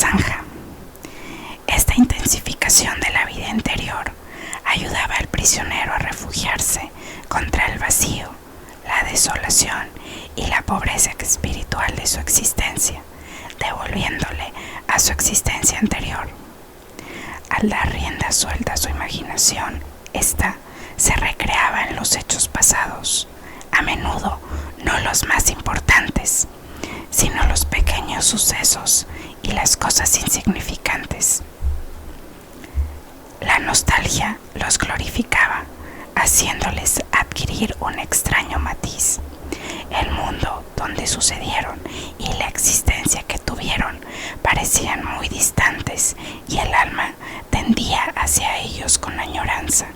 zanja. Esta intensificación de la vida interior ayudaba al prisionero a refugiarse contra el vacío, la desolación y la pobreza espiritual de su existencia, devolviéndole a su existencia anterior. Al dar rienda suelta a su imaginación, ésta se recreaba en los hechos pasados, a menudo no los más importantes, sino los pequeños sucesos y las cosas insignificantes. La nostalgia los glorificaba, haciéndoles adquirir un extraño matiz. El mundo donde sucedieron y la existencia que tuvieron parecían muy distantes y el alma tendía hacia ellos con añoranza.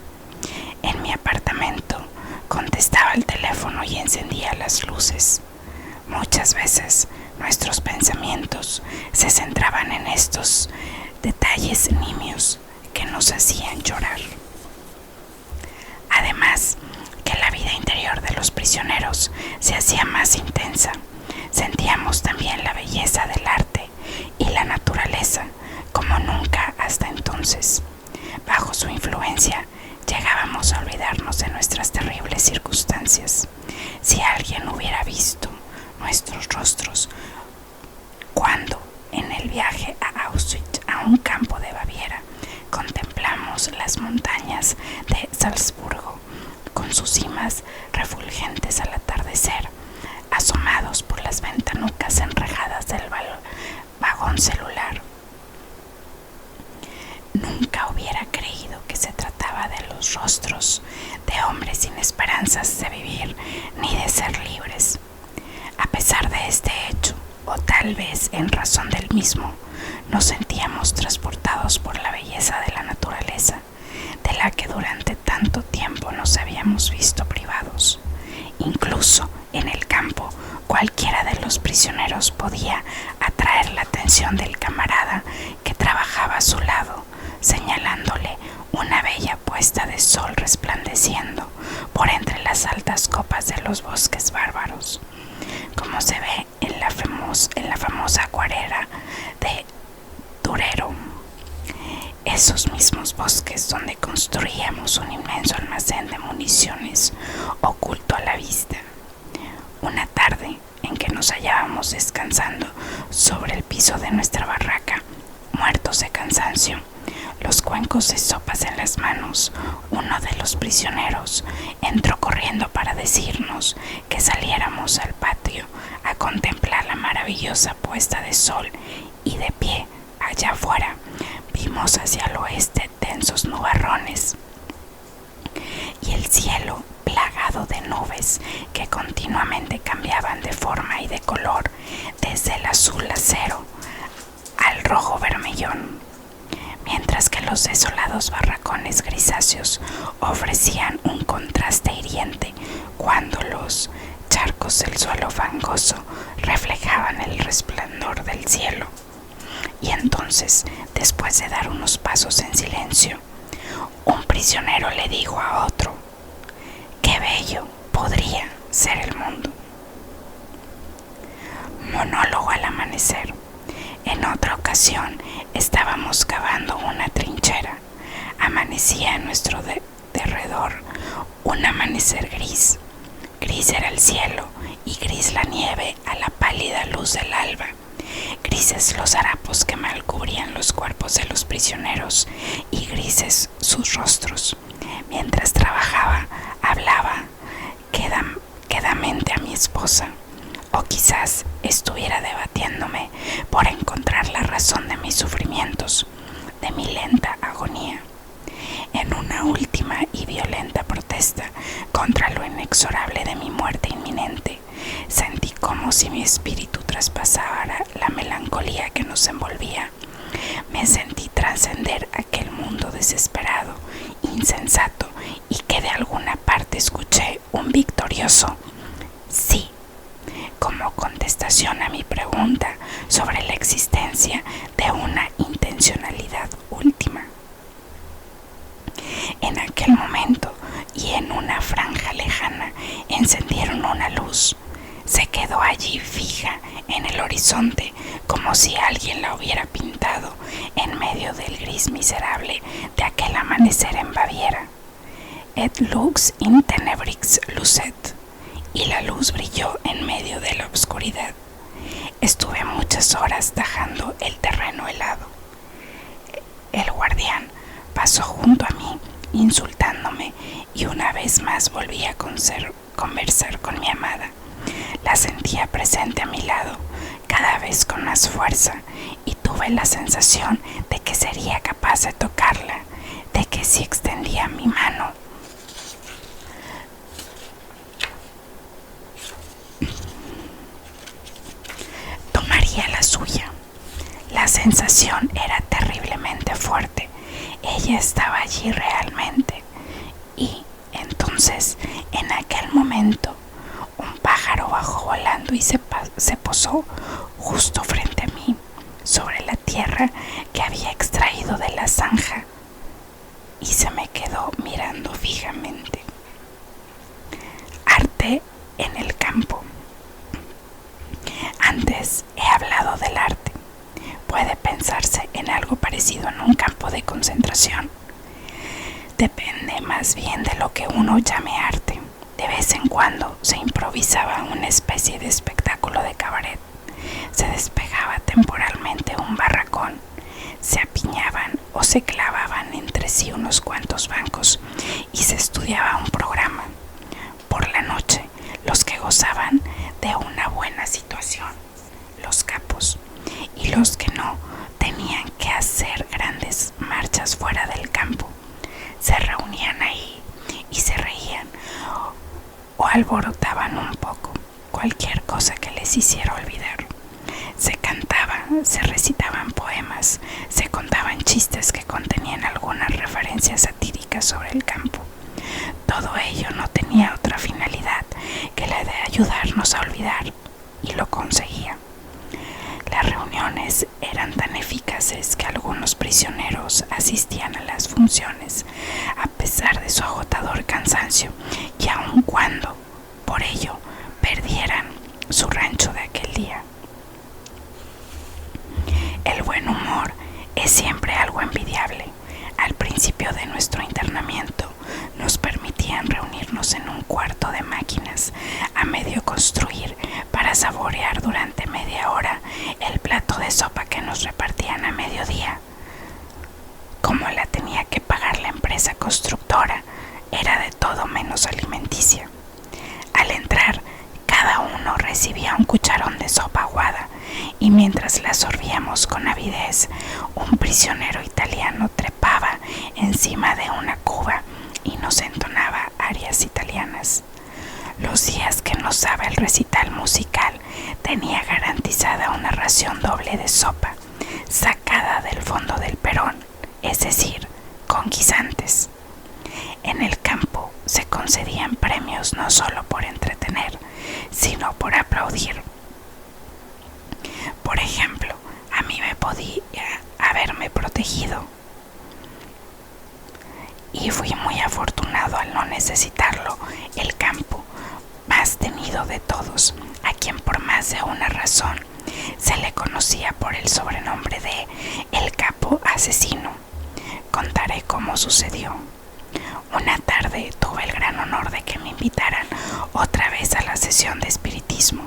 En mi apartamento contestaba el teléfono y encendía las luces. Muchas veces nuestros pensamientos se centraban en estos detalles nimios que nos hacían llorar. Además, que la vida interior de los prisioneros se hacía más intensa, sentíamos también la belleza del arte y la naturaleza como nunca hasta entonces. Bajo su influencia, llegábamos a olvidarnos de nuestras terribles circunstancias. Si alguien hubiera visto nuestros rostros cuando, en el viaje a Auschwitz, a un campo de Baviera, contemplamos las montañas de Salzburgo con sus cimas refulgentes al atardecer, asomados por las ventanucas enrejadas del vagón celular. Nunca hubiera creído que se trataba de los rostros de hombres sin esperanzas de vivir ni de ser libres. A pesar de este hecho, o tal vez en razón del mismo, nos sentíamos transportados por la belleza de la naturaleza, de la que durante tanto tiempo nos habíamos visto privados. Incluso en el campo, cualquiera de los prisioneros podía atraer la atención del camarada que trabajaba a su lado, señalándole una bella puesta de sol resplandeciendo por entre las altas copas de los bosques bárbaros, como se ve en la famosa acuarela de Durero. Esos mismos bosques donde construíamos un inmenso almacén de municiones oculto a la vista. Una tarde en que nos hallábamos descansando sobre el piso de nuestra barraca, muertos de cansancio, los cuencos de sopas en las manos, uno de los prisioneros entró corriendo para decirnos que saliéramos al patio a contemplar la maravillosa puesta de sol, y de pie allá afuera vimos hacia el oeste densos nubarrones y el cielo plagado de nubes que continuamente cambiaban de forma y de color, desde el azul acero al rojo vermellón, mientras que los desolados barracones grisáceos ofrecían un contraste hiriente cuando los charcos del suelo fangoso reflejaban el resplandor del cielo. Y entonces, después de dar unos pasos en silencio, un prisionero le dijo a otro: «¡Qué bello podría ser el mundo!». Monólogo al amanecer. En otra ocasión estábamos cavando una trinchera. Amanecía en nuestro derredor un amanecer gris. Gris era el cielo y gris la nieve a la pálida luz del alba. Grises los harapos que mal cubrían los cuerpos de los prisioneros y grises sus rostros. Mientras trabajaba, hablaba quedamente a mi esposa, o quizás estuviera debatiéndome por encontrar la razón de mis sufrimientos, de mi lenta agonía. En una última y violenta protesta contra lo inexorable de mi muerte inminente, sentí como si mi espíritu traspasara la melancolía que nos envolvía. Me sentí trascender aquel mundo desesperado, insensato, y que de alguna parte escuché un victorioso «sí», como contestación a mi pregunta sobre la existencia de una intencionalidad última. En aquel momento y en una franja lejana encendieron una luz. se quedó allí fija en el horizonte como si alguien la hubiera pintado en medio del gris miserable de aquel amanecer en Baviera. Et lux in tenebrix lucet, y la luz brilló en medio de la oscuridad. Estuve muchas horas tajando el terreno helado. El guardián pasó junto a mí, insultándome, y una vez más volví a conversar con mi amada. La sentía presente a mi lado, cada vez con más fuerza, y tuve la sensación de que sería capaz de tocarla, de que si extendía mi mano, tomaría la suya. La sensación era terriblemente fuerte. Ella estaba allí realmente. Y entonces, en aquel momento, un pájaro bajó volando y se posó justo frente a mí, sobre la tierra que había extraído de la zanja, y se me quedó mirando fijamente. Arte en el campo. Antes he hablado del arte. Puede pensarse en algo parecido en un campo de concentración. Depende más bien de lo que uno llame arte. De vez en cuando se improvisaba una especie de espectáculo de cabaret. Se despejaba temporalmente un barracón. Se apiñaban o se clavaban entre sí unos cuantos bancos y se estudiaba un programa. Por la noche, los que gozaban de una buena situación, los capos, y los que no, tenían que hacer grandes marchas fuera del campo. Se reunían ahí y se reían o alborotaban un poco, cualquier cosa que les hiciera olvidar. Se cantaban, se recitaban poemas, se contaban chistes que contenían algunas referencias satíricas sobre el campo. Todo ello no tenía otra finalidad que la de ayudarnos a olvidar, y lo conseguía. Las reuniones eran tan eficaces que algunos prisioneros asistían a las funciones a pesar de su agotador cansancio, y aun cuando, por ello, perdieran su rancho de aquel día. El buen humor es siempre algo envidiable. Al principio de nuestro internamiento nos permitían reunirnos en un cuarto de máquinas a medio construir para saborear durante media hora el plato de sopa que nos repartían a mediodía. Como la tenía que pagar la empresa constructora, era de todo menos alimenticia. Al entrar, cada uno recibía un cucharón de sopa aguada, y mientras la sorbíamos con avidez, un prisionero italiano trepaba encima de una cuba y nos entonaba arias italianas. Los días que nos daba el recital musical, tenía garantizada una ración doble de sopa, sacada del fondo del perón, es decir, con guisantes. En el campo se concedían premios no solo por entretener, sino por aplaudir. Por ejemplo, a mí me podía haberme protegido, y fui muy afortunado al no necesitarlo, el campo más temido de todos, a quien por más de una razón se le conocía por el sobrenombre de el capo asesino. Contaré cómo sucedió. Una tarde tuve el gran honor de que me invitaran otra vez a la sesión de espiritismo.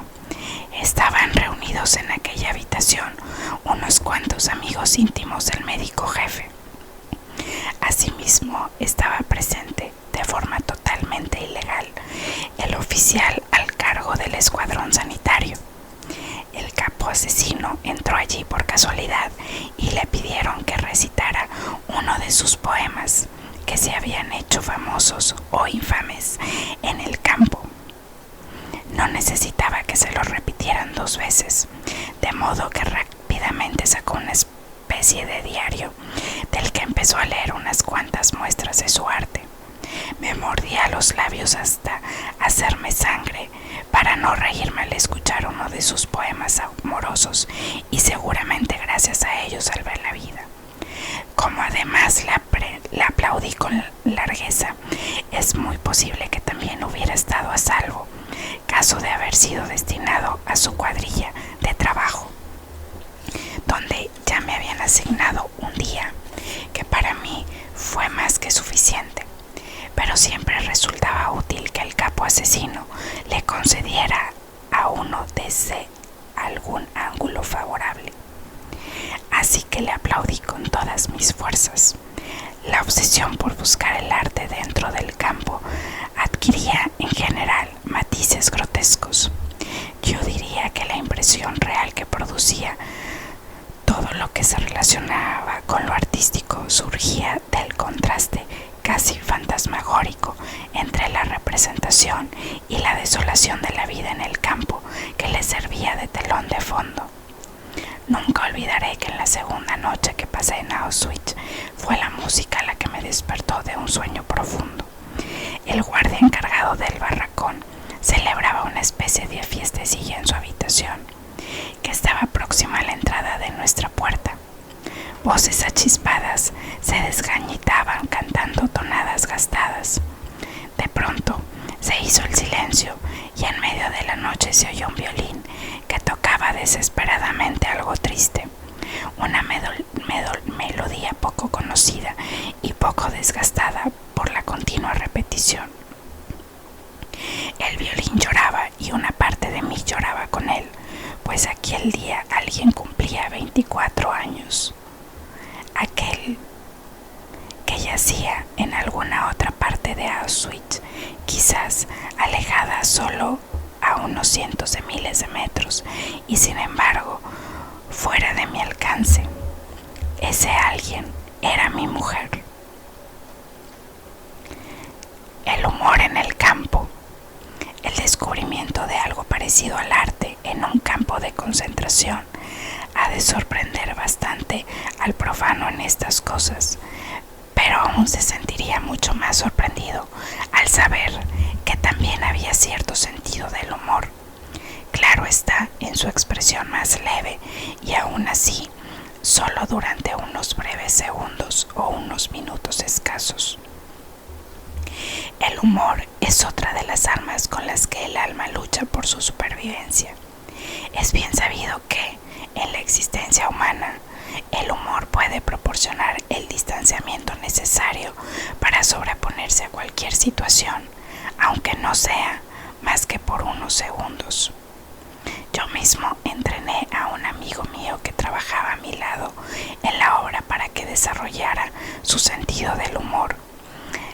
Estaban reunidos en aquella habitación unos cuantos amigos íntimos del médico jefe. Asimismo, estaba presente, de forma totalmente ilegal, el oficial al cargo del escuadrón sanitario. El capo asesino entró allí por casualidad y le pidieron que recitara uno de sus poemas que se habían hecho famosos o infames en el campo. No necesitaba que se lo repitieran 2 veces, de modo que rápidamente sacó una especie de diario del que empezó a leer unas cuantas muestras de su arte. Me mordía los labios hasta hacerme sangre para no reírme al escuchar uno de sus poemas amorosos, y seguramente gracias a ellos salvé la vida. Como además la aplaudí con largueza, es muy posible que también hubiera estado a salvo. caso de haber sido destinado a su cuadrilla de trabajo, donde ya me habían asignado un día que para mí fue más que suficiente, pero siempre resultaba útil que el capo asesino le concediera a uno desde algún ángulo favorable. Así que le aplaudí con todas mis fuerzas. La obsesión por buscar el arte dentro del campo adquiría en general matices grotescos. Yo diría que la impresión real que producía todo lo que se relacionaba con lo artístico surgía del contraste casi fantasmagórico entre la representación y la desolación de la vida en el campo que le servía de telón de fondo. Nunca olvidaré que en la segunda noche que pasé en Auschwitz fue la música la que me despertó de un sueño profundo. El guardia encargado del barracón celebraba una especie de fiestecilla en su habitación, que estaba próxima a la entrada de nuestra puerta. Voces achispadas se desgañitaban cantando tonadas gastadas. De pronto se hizo el silencio y en medio de la noche se oyó un violín que tocaba desesperadamente algo triste, una melodía poco conocida y poco desgastada por la continua repetición. El violín lloraba y una parte de mí lloraba con él, pues aquel día alguien cumplía 24 años. Aquel que yacía en alguna otra parte de Auschwitz, quizás alejada solo a unos cientos de miles de metros, y sin embargo fuera de mi alcance. Ese alguien era mi mujer. El humor en el campo. El descubrimiento de algo parecido al arte en un campo de concentración ha de sorprender bastante al profano en estas cosas, pero aún se sentiría mucho más sorprendido al saber que también había cierto sentido del humor. Claro está, en su expresión más leve, y aún así solo durante unos breves segundos o unos minutos escasos. El humor es otra de las armas con las que el alma lucha por su supervivencia. Es bien sabido que, en la existencia humana, el humor puede proporcionar el distanciamiento necesario para sobreponerse a cualquier situación, aunque no sea más que por unos segundos. Yo mismo entrené a un amigo mío que trabajaba a mi lado en la obra para que desarrollara su sentido del humor.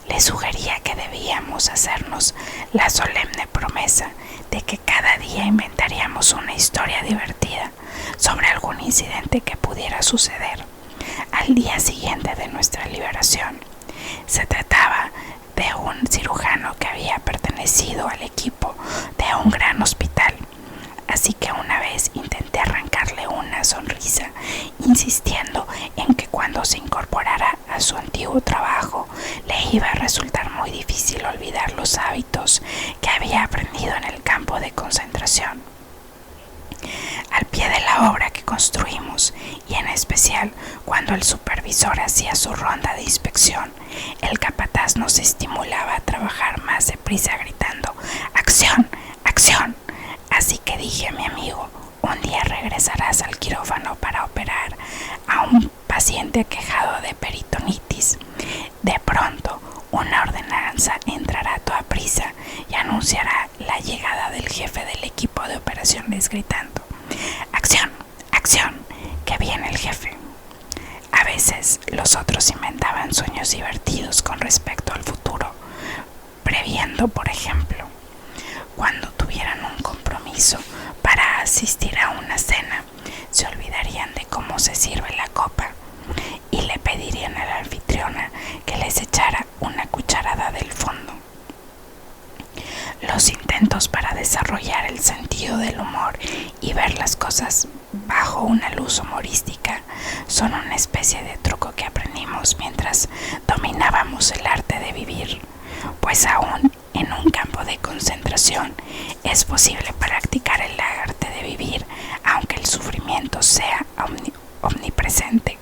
Le sugería que debíamos hacernos la solemne promesa de que cada día inventaríamos una historia divertida sobre algún incidente que pudiera suceder al día siguiente de nuestra liberación. Se trataba de un cirujano que había pertenecido al equipo de un gran hospital, así que una vez intenté arrancarle una sonrisa, insistiendo en que cuando se incorporara a su antiguo trabajo le iba a resultar muy difícil olvidar los hábitos que había aprendido en el campo de concentración. Al pie de la obra que construimos, y en especial cuando el supervisor hacía su ronda de inspección, el capataz nos estimulaba a trabajar más deprisa gritando ¡acción! ¡acción! Así que dije a mi amigo: un día regresarás al quirófano para operar a un paciente aquejado de peritonitis. De pronto, una ordenanza entrará a toda prisa y anunciará la llegada del jefe del equipo de operaciones gritando: ¡acción! ¡acción! ¡que viene el jefe! A veces los otros inventaban sueños divertidos con respecto al futuro, previendo, por ejemplo, cuando tuvieran un compromiso para asistir a una cena, se olvidarían de cómo se sirve la copa y le pedirían a la anfitriona que les echara una cucharada del fondo. Los intentos para desarrollar el sentido del humor y ver las cosas bajo una luz humorística son una especie de truco que aprendimos mientras dominábamos el arte de vivir, pues aún en un campo de concentración es posible practicar el arte de vivir aunque el sufrimiento sea omnipresente.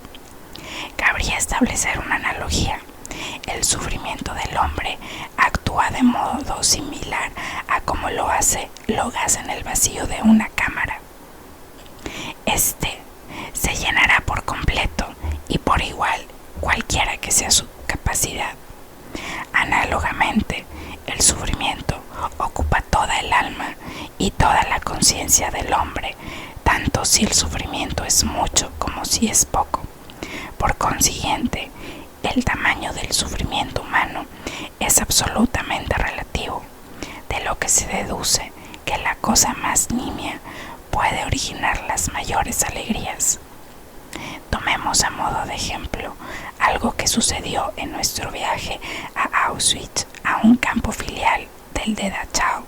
Cabría establecer una analogía. El sufrimiento del hombre actúa de modo similar a como lo hace horas en el vacío de una cámara. Este se llenará por completo y por igual, cualquiera que sea su capacidad. Análogamente, el sufrimiento ocupa toda el alma y toda la conciencia del hombre, tanto si el sufrimiento es mucho como si es poco. Por consiguiente, el tamaño del sufrimiento humano es absolutamente relativo, de lo que se deduce que la cosa más nimia puede originar las mayores alegrías. Tomemos a modo de ejemplo algo que sucedió en nuestro viaje a Auschwitz, a un campo filial del de Dachau.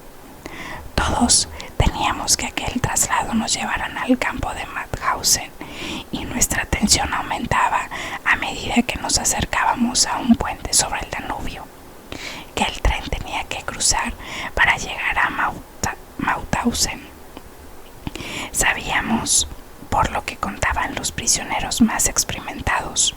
Todos teníamos que aquel traslado nos llevaran al campo de Mauthausen y nuestra tensión aumentaba a medida que nos acercábamos a un puente sobre el Danubio, que el tren tenía que cruzar para llegar a Mauthausen. Sabíamos, por lo que contaban los prisioneros más experimentados.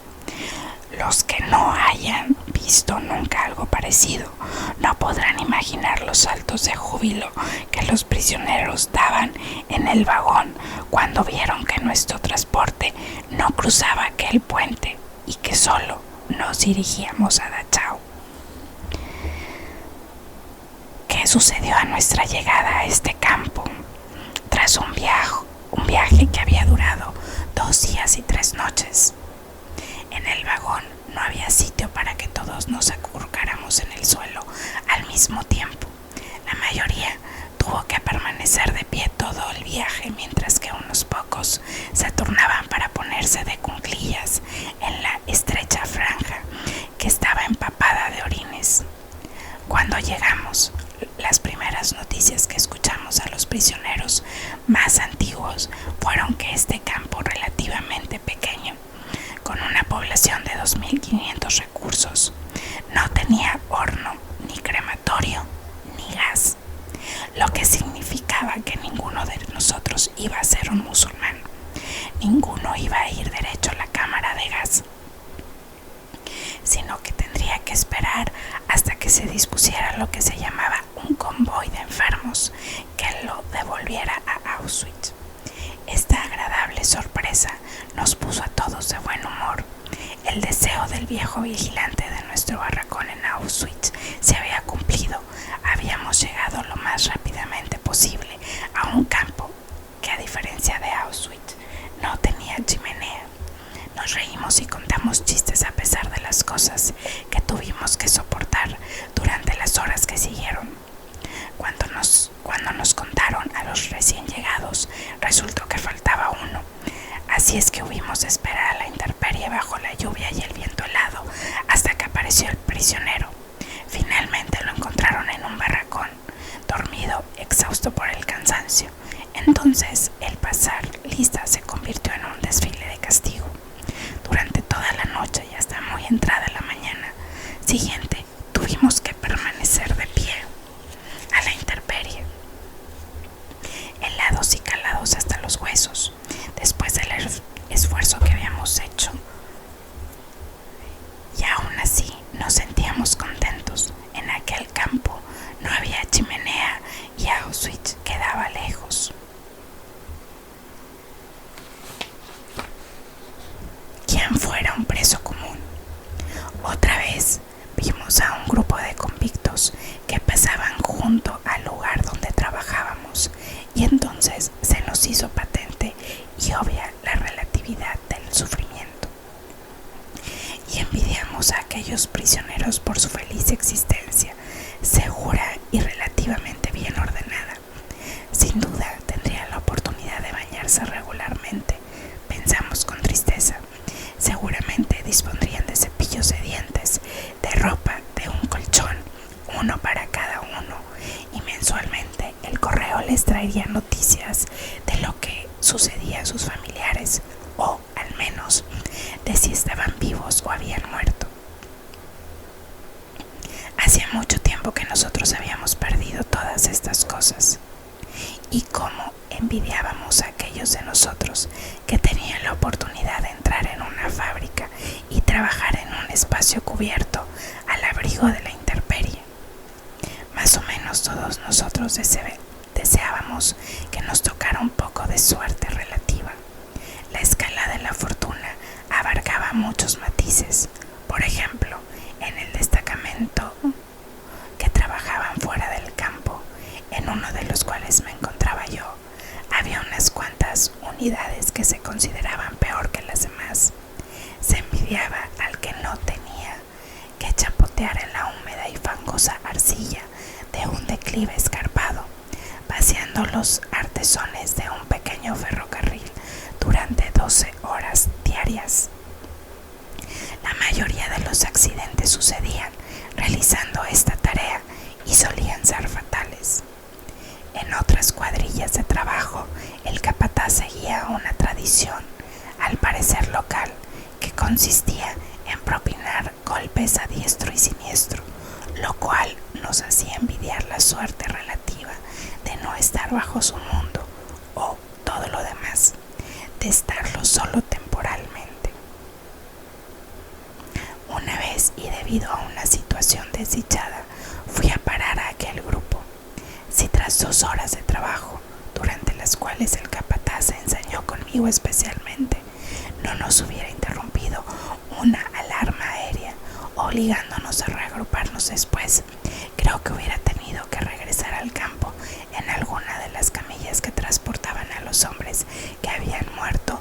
Los que no hayan visto nunca algo parecido no podrán imaginar los saltos de júbilo que los prisioneros daban en el vagón cuando vieron que nuestro transporte no cruzaba aquel puente y que solo nos dirigíamos a Dachau. ¿Qué sucedió a nuestra llegada a este campo? Tras un viaje que había durado 2 días y 3 noches. En el vagón no había sitio para que todos nos acurrucáramos en el suelo al mismo tiempo. La mayoría tuvo que permanecer de pie todo el viaje, mientras que unos pocos se turnaban para ponerse de cuclillas en la estrecha franja que estaba empapada de orines. Cuando llegamos, las primeras noticias que escuchamos a los prisioneros más antiguos fueron que este campo relativamente pequeño, con una población de 2.500 recursos, no tenía horno, ni crematorio, ni gas, lo que significaba que ninguno de nosotros iba a ser un musulmán, ninguno iba a ir derecho a la cámara de gas, sino que tendría que esperar hasta que se dispusiera lo que se llamaba un convoy de enfermos que lo devolviera a Auschwitz. Esta agradable sorpresa nos puso a todos de buen humor. El deseo del viejo vigilante de nuestro barracón en Auschwitz se había cumplido. Habíamos llegado lo más rápidamente posible a un campo que, a diferencia de Auschwitz, no tenía chimenea. Nos reímos y contamos chistes a pesar de las cosas que tuvimos que soportar durante las horas que siguieron. Cuando nos contaron a los recién llegados, resultó que faltaba uno. Así es que hubimos de esperar a la intemperie bajo la lluvia y el viento helado hasta que apareció el prisionero. Finalmente lo encontraron en un barracón, dormido, exhausto por el cansancio. Entonces el pasar lista se convirtió en un desfile de castigo. Durante toda la noche y hasta muy entrada la mañana siguiente tuvimos que permanecer de pie a la intemperie, helados y calados hasta los huesos, después del esfuerzo que habíamos hecho. Y aún así nos sentíamos contentos. En aquel campo no había chimenea y Auschwitz quedaba lejos. Quien fuera un preso común. Otra vez vimos a un grupo de convictos que pasaban junto al lugar donde trabajábamos, y entonces se nos hizo patente y obvia la relatividad del sufrimiento. Y envidiamos a aquellos prisioneros por su feliz existencia, segura y relativamente bien ordenada. Sin duda tendrían la oportunidad de bañarse regularmente, pensamos con tristeza. Seguramente dispondrían de cepillos de dientes, de ropa, de un colchón, uno para cada uno, y mensualmente el correo les traería noticias de lo que sucedía a sus familiares, o al menos de si estaban vivos o habían muerto. Hacía mucho tiempo que nosotros habíamos perdido todas estas cosas, y cómo envidiábamos a aquellos de nosotros que tenían la oportunidad de entrar en una fábrica y trabajar en un espacio cubierto al abrigo de la intemperie. Más o menos todos nosotros deseábamos deseábamos que nos tocara un poco de suerte relativa. La escala de la fortuna abarcaba muchos matices. Por ejemplo, en el destacamento que trabajaban fuera del campo, en uno de los cuales me encontraba yo, había unas cuantas unidades que se consideraban peor que las demás. Se envidiaba al que no tenía que chapotear en la húmeda y fangosa arcilla de un declive escarpado, vaciando los artesones de un pequeño ferrocarril durante 12 horas diarias. La mayoría de los accidentes sucedían realizando esta tarea y solían ser fatales. En otras cuadrillas de trabajo, el capataz seguía una tradición, al parecer local, que consistía en propinar golpes a diestro y siniestro, lo cual nos hacía envidiar la suerte relativa de no estar bajo su mundo o todo lo demás, de estarlo solo temporalmente. Una vez, y debido a una situación desdichada, fui a parar a aquel grupo. Si tras 2 horas de trabajo, durante las cuales el capataz se ensañó conmigo especialmente, no nos hubiera interrumpido una alarma aérea, obligándonos a reagruparnos después, creo que hubiera tenido que regresar al campo en alguna de las camillas que transportaban a los hombres que habían muerto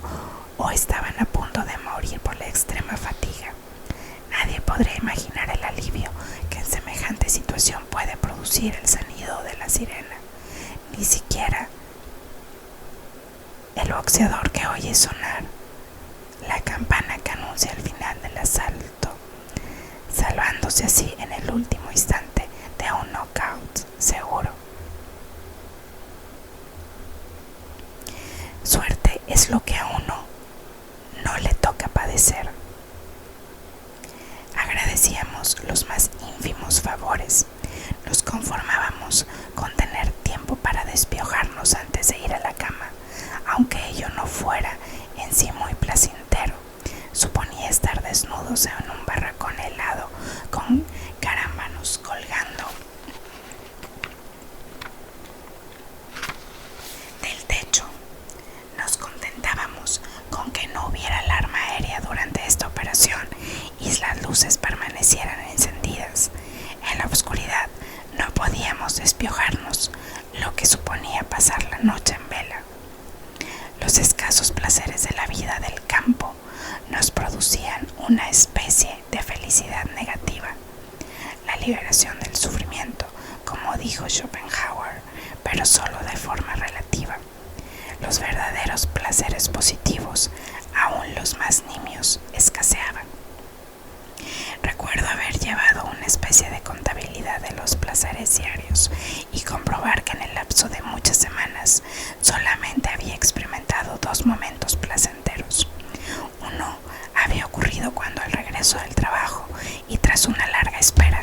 o estaban a punto de morir por la extrema fatiga. Nadie podría imaginar el alivio que en semejante situación puede producir el sonido de la sirena, ni siquiera el boxeador que oye sonar la campana que anuncia el final del asalto, salvándose así en el último instante de un knockout seguro. Suerte es lo que a uno no le toca padecer. Agradecíamos los más ínfimos favores. Nos conformábamos con tener tiempo para despiojarnos antes de ir a la cama, aunque ello no fuera en sí muy placentero. Suponía estar desnudos en un barracón helado, con carámbanos colgando del techo. Nos contentábamos con que no hubiera alarma aérea durante esta operación y las luces permanecieran encendidas. En la oscuridad no podíamos despiojarnos, lo que suponía pasar la noche en vela. Los escasos placeres de la vida del campo nos producían una especie de felicidad negativa. La liberación del sufrimiento, como dijo Schopenhauer, pero solo de forma relativa. Los verdaderos placeres positivos, aún los más nimios, escaseaban. Recuerdo haber llevado una especie de contabilidad de los placeres diarios y comprobar que en el lapso de muchas semanas solamente había experimentado 2 momentos placenteros. Uno había ocurrido cuando al regreso del trabajo y tras una larga espera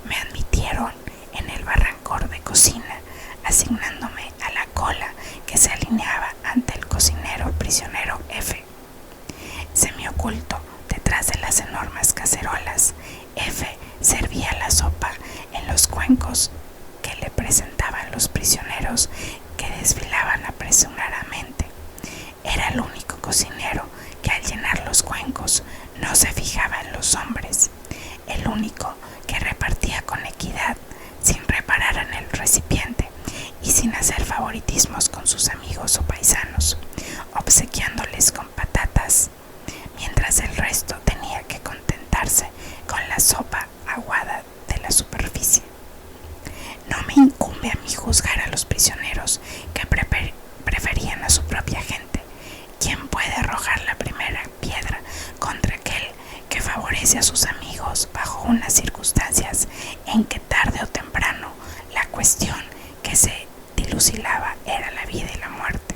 me admitieron en el barracón de cocina, asignándome a la cola que se alineaba ante el cocinero prisionero F. Semioculto detrás de las enormes cacerolas, F servía la sopa en los cuencos que le presentaban los prisioneros que desfilaban apresuradamente. Era el único cocinero que al llenar los cuencos no se fijaba en los hombres, el único que repartía con equidad, sin reparar en el recipiente y sin hacer favoritismos con sus amigos o paisanos, obsequiándoles con patatas, mientras el resto tenía que contentarse con la sopa aguada de la superficie. No me incumbe a mí juzgar a los prisioneros que preferían a su propia gente. ¿Quién puede arrojar la primera piedra contra aquel que favorece a sus amigos bajo unas circunstancias en que tarde o temprano la cuestión que se dilucidaba era la vida y la muerte?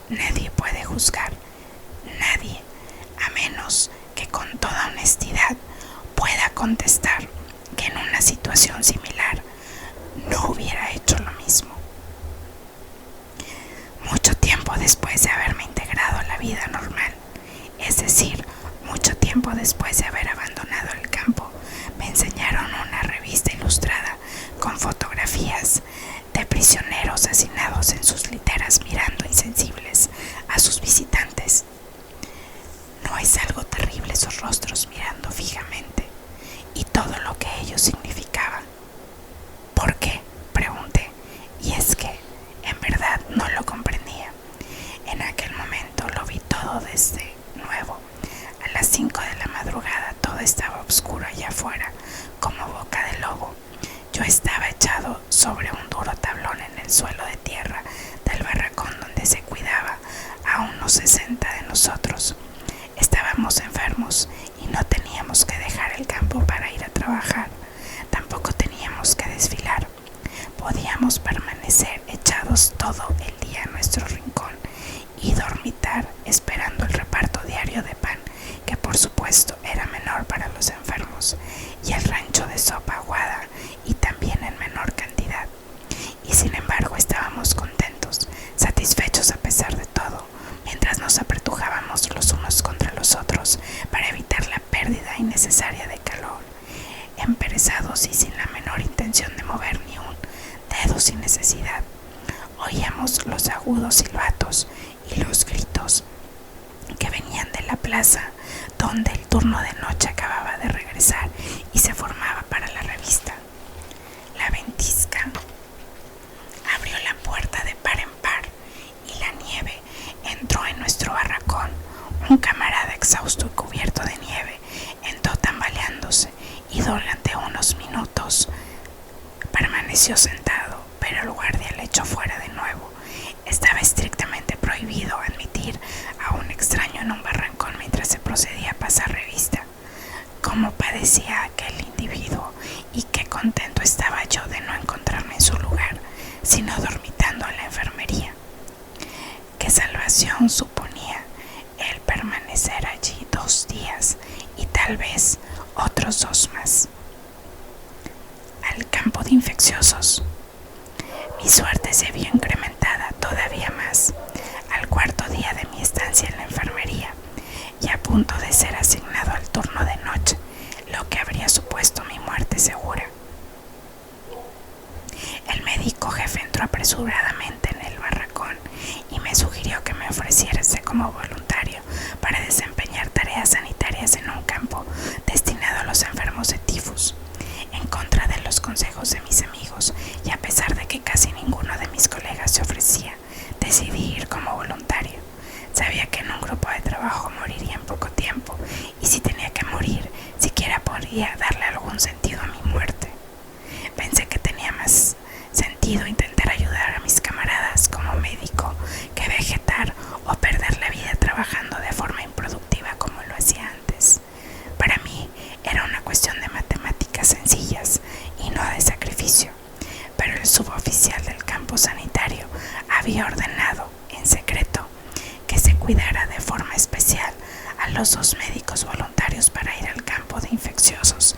Nadie puede juzgar, nadie, a menos que con toda honestidad pueda contestar que en una situación similar no hubiera hecho lo mismo. Mucho tiempo después de haberme integrado a la vida normal, es decir, mucho tiempo después de haber abandonado el campo, me enseñaron una revista ilustrada con fotografías de prisioneros hacinados en sus literas mirando insensibles a sus visitantes. ¿No es algo terrible esos rostros mirando fijamente y todo lo que ellos significaban? ¿Por qué?, pregunté, y es que en verdad no lo comprendía. En aquel momento lo vi todo desde nuevo. A las 5 de la madrugada todo estaba oscuro allá afuera, como boca de lobo. Yo estaba echado sobre un duro tablón en el suelo de tierra del barracón donde se cuidaba a unos 60 de nosotros. Estábamos enfermos y no teníamos que dejar el campo para ir a trabajar. Tampoco teníamos que desfilar. Podíamos permanecer echados todo el día en nuestro rincón y dormitar esperando el reparto diario de pan, que por supuesto era menor para los enfermos, y el rancho de sopa aguada, y también en menor cantidad. Y sin embargo estábamos contentos, satisfechos a pesar de todo, mientras nos apretujábamos los unos contra los otros para evitar la pérdida innecesaria de calor, emperezados y sin la menor intención de mover ni un dedo sin necesidad. Oíamos los agudos silbatos y los gritos que venían de la plaza, donde el turno de noche acababa de regresar y se formaba para la revista. La ventisca abrió la puerta de par en par y la nieve entró en nuestro barracón. Un camarada exhausto y cubierto de nieve entró tambaleándose y durante unos minutos permaneció sentado, pero el guardia le echó fuera de nuevo. Estaba estrictamente prohibido admitir a un extraño en un barracón mientras se procedía a pasar revista. Cómo padecía aquel individuo y qué contento estaba yo de no encontrarme en su lugar, sino dormitando en la enfermería. Qué salvación suponía el permanecer allí 2 días y tal vez otros 2 más. Al campo de infecciosos. Mi suerte se vio incrementada todavía más al 4.º día de mi estancia en la enfermería y a punto de ser asignado al turno de noche, lo que habría supuesto mi muerte segura. El médico jefe entró apresuradamente en el barracón y me sugirió que me ofreciese como voluntario para desempeñar tareas sanitarias en un campo destinado a los enfermos de tifus. En contra de los consejos de mis amigos y a pesar de que casi ninguno de mis colegas se ofrecía, decidí ir como voluntario. Sabía que en un grupo de trabajo moriría en poco tiempo y si tenía que morir, siquiera podría darle algún sentido a mi muerte. Pensé que tenía más sentido intentar ayudar a mis camaradas como médico que vegetar o perder la vida trabajando de forma improductiva como lo hacía antes. Para mí era una cuestión de matemáticas sencillas y no de sacrificio, pero el suboficial del campo sanitario había ordenado en secreto que se cuidara de forma especial a los 2 médicos voluntarios para ir al campo de infecciosos